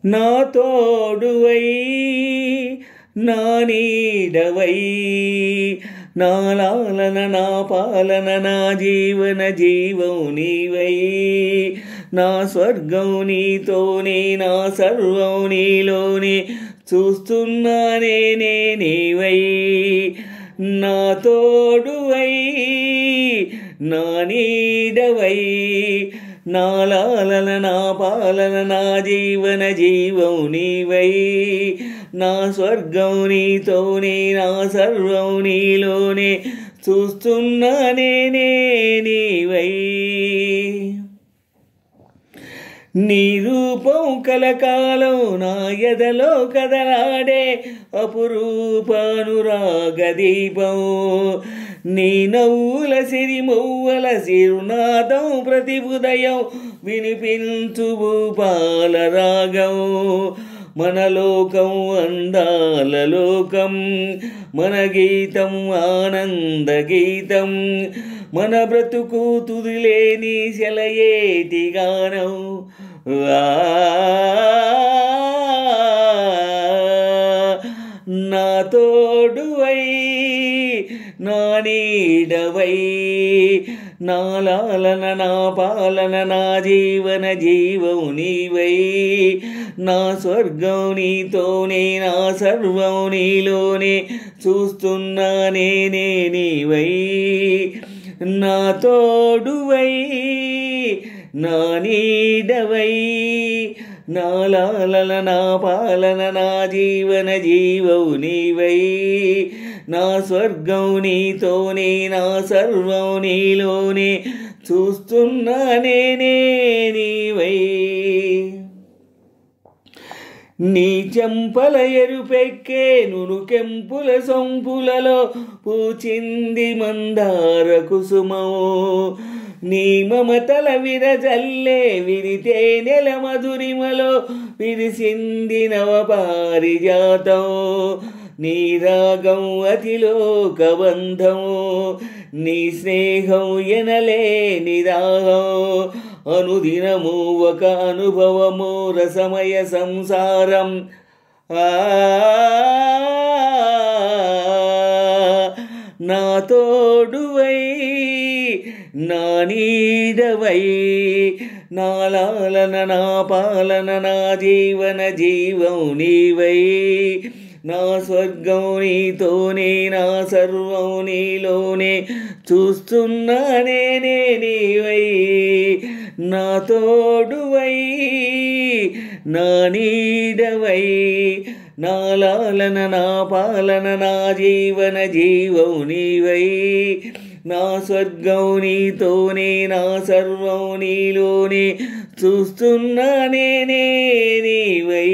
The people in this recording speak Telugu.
నా తోడువై నా నీడవై నా లాలన నా పాలన నా జీవన జీవం నీవై నా స్వర్గం నీతోనే నా సర్వం నీలోనే చూస్తున్నానే నీవై నా తోడువై నా నీడవై నా లాలన నా పాలన నా జీవన జీవం నీవై నా స్వర్గం నీతోనే నా సర్వం నీలోనే చూస్తున్నానే నీవై నీ రూపం కలకాలం నా ఎదలో కదలాడే అపురూపానురాగ దీపం నీ నవ్వుల సిరిమవ్వల సిరునాదం ప్రతి ఉదయం వినిపించు భూపాల రాగం మన లోకం అందాల లోకం మన గీతం ఆనంద గీతం మన బ్రతుకు తుదిలేని సెలయేటి గానం నా తోడువై నా నీడవై నా లాలన నా పాలన నా జీవన జీవం నీవై నా స్వర్గం నీతోనే నా సర్వం నీలోనే చూస్తున్నానే నీవై నా తోడువై నా నీడవై నా లాలన నా పాలన నా జీవన జీవం నీవై నా స్వర్గం నీతోనే నా సర్వం నీలోనే చూస్తున్నానే నీవై నీ చెంపల ఎరుపెక్కే నునుకెంపుల సొంపులలో పూచింది మందార కుసుమం నీ మమతల విరజల్లే విరితే నెల మధురిమలో విరిసింది నవ పారిజాతం నీ రాగం అతిలోకబంధం నీ స్నేహం ఎనలేని దాహం అనుదినము ఒక అనుభవము రసమయ సంసారం నా తోడువై నా నీడవై నా లాలన నా పాలన నా జీవన జీవం నీవై నా స్వర్గం నీతోనే నా సర్వం నీలోనే చూస్తున్నానే నీవై నా తోడువై నా నీడవై నా లాలన నా పాలన నా జీవన జీవం నీవై నా స్వర్గం నీతోనే నా సర్వం నీలోనే చూస్తున్నానే నీవై